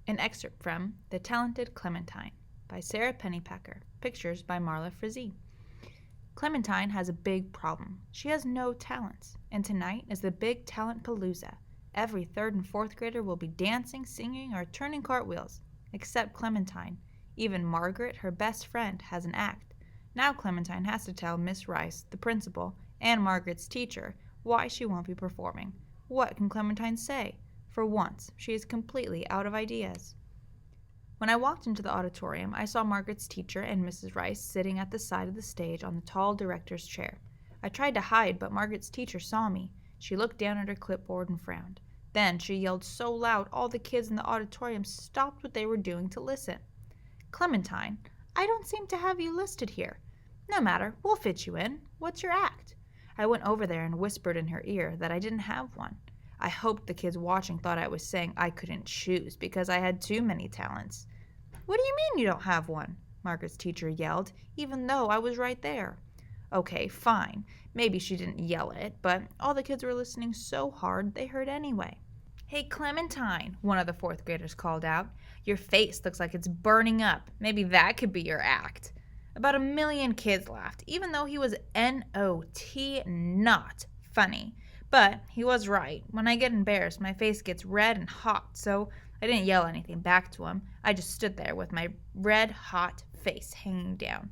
An excerpt from The Talented Clementine by Sara Pennypacker. Pictures by Marla Frazee. Clementine has a big problem. She has no talents, and tonight is the big talent palooza. Every third and fourth grader will be dancing, singing, or turning cartwheels, except Clementine. Even Margaret, her best friend, has an act. Now Clementine has to tell Miss Rice, the principal, and Margaret's teacher why she won't be performing. What can Clementine say? For once, she is completely out of ideas. When I walked into the auditorium, I saw Margaret's teacher and Mrs. Rice sitting at the side of the stage on the tall director's chair. I tried to hide, but Margaret's teacher saw me. She looked down at her clipboard and frowned. Then she yelled so loud all the kids in the auditorium stopped what they were doing to listen. "Clementine, I don't seem to have you listed here. No matter, we'll fit you in. What's your act?" I went over there and whispered in her ear that I didn't have one. I hoped the kids watching thought I was saying I couldn't choose because I had too many talents. "What do you mean you don't have one?" Margaret's teacher yelled, even though I was right there. Okay, fine. Maybe she didn't yell it, but all the kids were listening so hard they heard anyway. "Hey, Clementine," one of the fourth graders called out. "Your face looks like it's burning up. Maybe that could be your act." About 1,000,000 kids laughed, even though he was N-O-T, not funny. But he was right. When I get embarrassed, my face gets red and hot, so I didn't yell anything back to him. I just stood there with my red, hot face hanging down.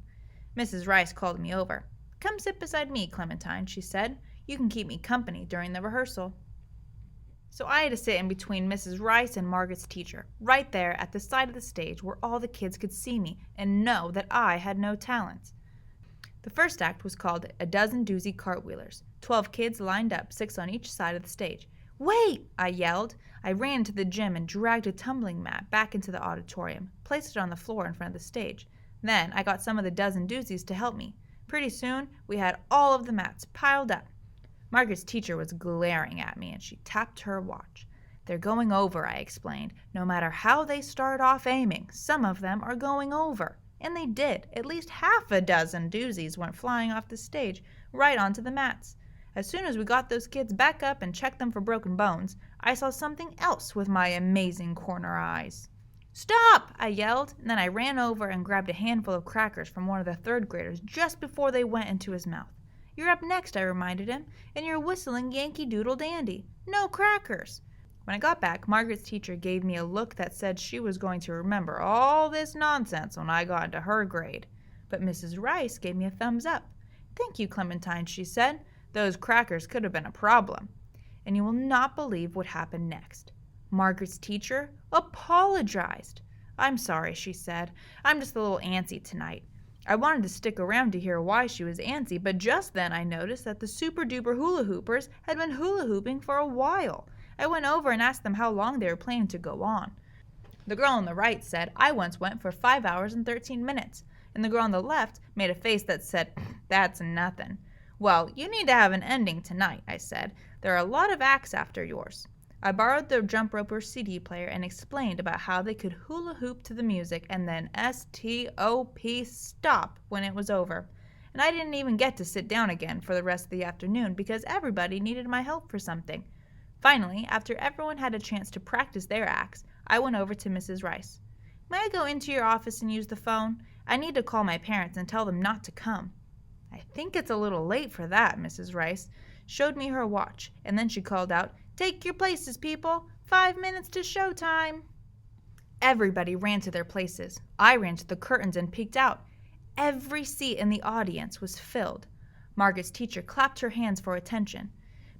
Mrs. Rice called me over. "Come sit beside me, Clementine," she said. "You can keep me company during the rehearsal." So I had to sit in between Mrs. Rice and Margaret's teacher, right there at the side of the stage where all the kids could see me and know that I had no talents. The first act was called A Dozen Doozies Cartwheelers. 12 kids lined up, 6 on each side of the stage. "Wait!" I yelled. I ran into the gym and dragged a tumbling mat back into the auditorium, placed it on the floor in front of the stage. Then I got some of the Dozen Doozies to help me. Pretty soon, we had all of the mats piled up. Margaret's teacher was glaring at me, and she tapped her watch. "They're going over," I explained. "No matter how they start off aiming, some of them are going over." And they did. At least half a dozen doozies went flying off the stage, right onto the mats. As soon as we got those kids back up and checked them for broken bones, I saw something else with my amazing corner eyes. "Stop!" I yelled, and then I ran over and grabbed a handful of crackers from one of the third graders just before they went into his mouth. "You're up next," I reminded him, "and you're whistling Yankee Doodle Dandy. No crackers." When I got back, Margaret's teacher gave me a look that said she was going to remember all this nonsense when I got into her grade. But Mrs. Rice gave me a thumbs up. "Thank you, Clementine," she said. "Those crackers could have been a problem." And you will not believe what happened next. Margaret's teacher apologized. "I'm sorry," she said. "I'm just a little antsy tonight." I wanted to stick around to hear why she was antsy, but just then I noticed that the super-duper Hula Hoopers had been hula hooping for a while. I went over and asked them how long they were planning to go on. The girl on the right said, "I once went for 5 hours and 13 minutes. And the girl on the left made a face that said, "That's nothing." "Well, you need to have an ending tonight," I said. "There are a lot of acts after yours." I borrowed the Jump Roper CD player and explained about how they could hula hoop to the music and then S-T-O-P stop when it was over. And I didn't even get to sit down again for the rest of the afternoon because everybody needed my help for something. Finally, after everyone had a chance to practice their acts, I went over to Mrs. Rice. "May I go into your office and use the phone? I need to call my parents and tell them not to come." "I think it's a little late for that," Mrs. Rice showed me her watch, and then she called out, "Take your places, people. 5 minutes to showtime." Everybody ran to their places. I ran to the curtains and peeked out. Every seat in the audience was filled. Margaret's teacher clapped her hands for attention.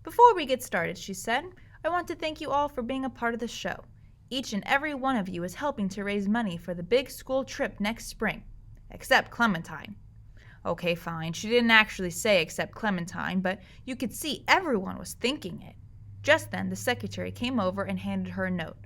"Before we get started," she said, "I want to thank you all for being a part of the show. Each and every one of you is helping to raise money for the big school trip next spring. Except Clementine." Okay, fine. She didn't actually say except Clementine, but you could see everyone was thinking it. Just then, the secretary came over and handed her a note.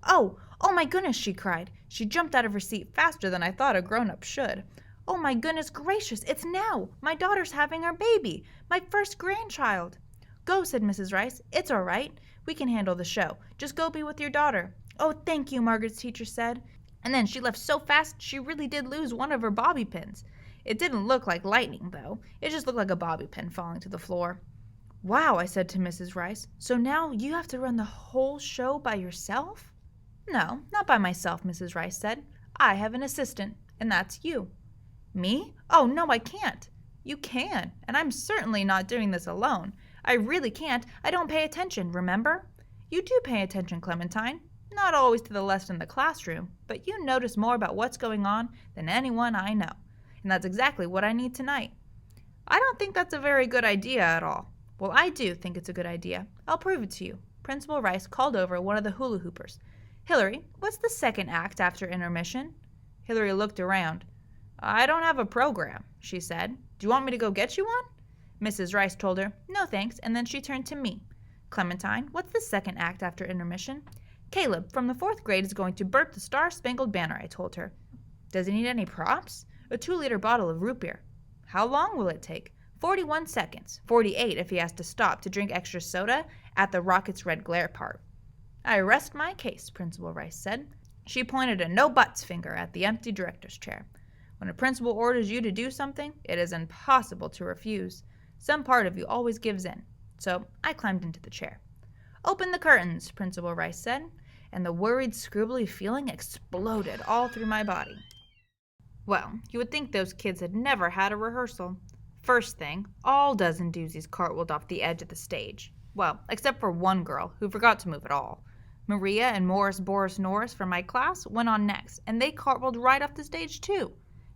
Oh my goodness," she cried. She jumped out of her seat faster than I thought a grown-up should. "Oh my goodness gracious, it's now! My daughter's having our baby! My first grandchild!" "Go," said Mrs. Rice. "It's all right. We can handle the show. Just go be with your daughter." "Oh, thank you," Margaret's teacher said. And then she left so fast she really did lose one of her bobby pins. It didn't look like lightning, though. It just looked like a bobby pin falling to the floor. "Wow," I said to Mrs. Rice. "So now you have to run the whole show by yourself?" No, not by myself, Mrs. Rice said. I have an assistant, and that's you. Me? Oh, no, I can't. You can, and I'm certainly not doing this alone. I really can't. I don't pay attention, remember? You do pay attention, Clementine. Not always to the lesson in the classroom, but you notice more about what's going on than anyone I know. And that's exactly what I need tonight. I don't think that's a very good idea at all. Well, I do think it's a good idea. I'll prove it to you. Principal Rice called over one of the Hula Hoopers. Hillary, what's the second act after intermission? Hillary looked around. I don't have a program, she said. Do you want me to go get you one? Mrs. Rice told her, no thanks, and then she turned to me. Clementine, what's the second act after intermission? Caleb, from the 4th grade, is going to burp the Star-Spangled Banner, I told her. Does he need any props? A 2-liter bottle of root beer. How long will it take? 41 seconds. 48 if he has to stop to drink extra soda at the Rocket's Red Glare part. I rest my case, Principal Rice said. She pointed a no-buts finger at the empty director's chair. When a principal orders you to do something, it is impossible to refuse. Some part of you always gives in. So I climbed into the chair. Open the curtains, Principal Rice said, and the worried, scribbly feeling exploded all through my body. Well, you would think those kids had never had a rehearsal. First thing, all Dozen Doozies cartwheeled off the edge of the stage. Well, except for one girl who forgot to move at all. Maria and Boris Norris from my class went on next, and they cartwheeled right off the stage too.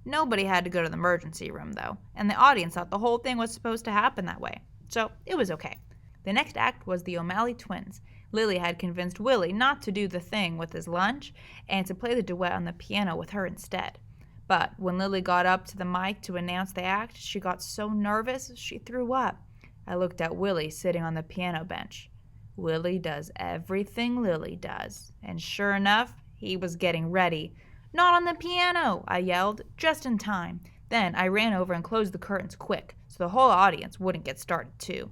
Nobody had to go to the emergency room, though, and the audience thought the whole thing was supposed to happen that way. So it was okay. The next act was the O'Malley twins. Lily had convinced Willie not to do the thing with his lunch and to play the duet on the piano with her instead. But when Lily got up to the mic to announce the act, she got so nervous she threw up. I looked at Willie sitting on the piano bench. Willie does everything Lily does, and sure enough, he was getting ready. Not on the piano, I yelled, just in time. Then I ran over and closed the curtains quick, so the whole audience wouldn't get started too.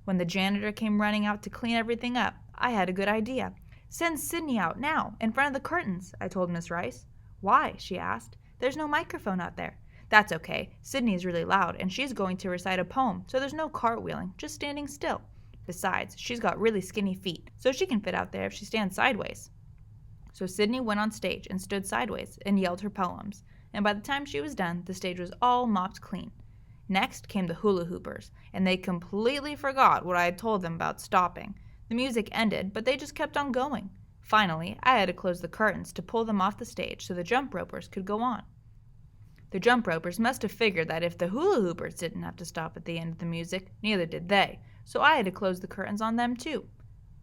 When the janitor came running out to clean everything up, I had a good idea. Send Sydney out now, in front of the curtains, I told Miss Rice. Why? She asked. There's no microphone out there. That's okay. Sydney is really loud, and she's going to recite a poem, so there's no cartwheeling, just standing still. Besides, she's got really skinny feet, so she can fit out there if she stands sideways. So Sydney went on stage and stood sideways and yelled her poems, and by the time she was done, the stage was all mopped clean. Next came the Hula Hoopers, and they completely forgot what I had told them about stopping. The music ended, but they just kept on going. Finally, I had to close the curtains to pull them off the stage so the jump ropers could go on. The jump ropers must have figured that if the Hula Hoopers didn't have to stop at the end of the music, neither did they, so I had to close the curtains on them too.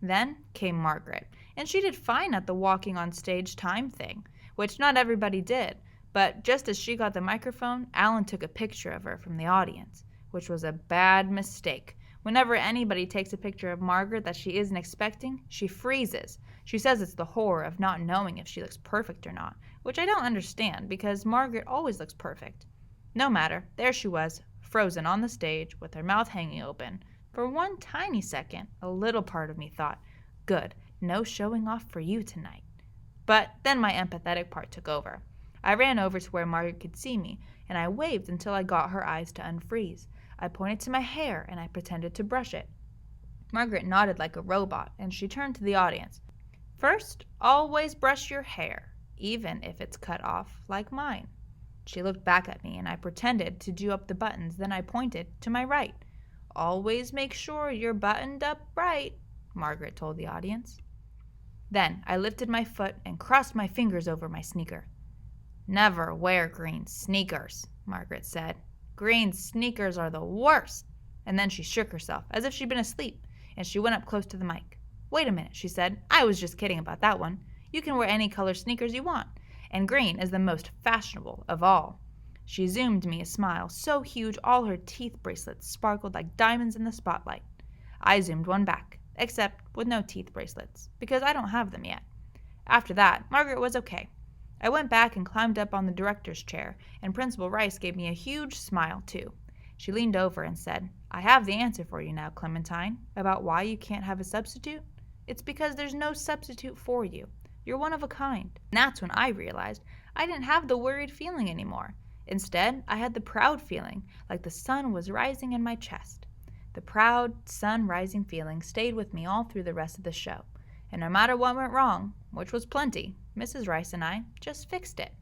Then came Margaret, and she did fine at the walking on stage time thing, which not everybody did, but just as she got the microphone, Alan took a picture of her from the audience, which was a bad mistake. Whenever anybody takes a picture of Margaret that she isn't expecting, she freezes. She says it's the horror of not knowing if she looks perfect or not, which I don't understand because Margaret always looks perfect. No matter, there she was, frozen on the stage with her mouth hanging open. For one tiny second, a little part of me thought, good, no showing off for you tonight. But then my empathetic part took over. I ran over to where Margaret could see me, and I waved until I got her eyes to unfreeze. I pointed to my hair, and I pretended to brush it. Margaret nodded like a robot, and she turned to the audience. First, always brush your hair, even if it's cut off like mine. She looked back at me, and I pretended to do up the buttons. Then I pointed to my right. Always make sure you're buttoned up right, Margaret told the audience. Then I lifted my foot and crossed my fingers over my sneaker. Never wear green sneakers, Margaret said. Green sneakers are the worst. And then she shook herself as if she'd been asleep, and she went up close to the mic. Wait a minute, she said. I was just kidding about that one. You can wear any color sneakers you want, and green is the most fashionable of all. She zoomed me a smile so huge all her teeth bracelets sparkled like diamonds in the spotlight. I zoomed one back, except with no teeth bracelets, because I don't have them yet. After that, Margaret was okay. I went back and climbed up on the director's chair, and Principal Rice gave me a huge smile, too. She leaned over and said, I have the answer for you now, Clementine, about why you can't have a substitute. It's because there's no substitute for you. You're one of a kind. And that's when I realized I didn't have the worried feeling anymore. Instead, I had the proud feeling, like the sun was rising in my chest. The proud, sun-rising feeling stayed with me all through the rest of the show, And no matter what went wrong, which was plenty, Mrs. Rice and I just fixed it.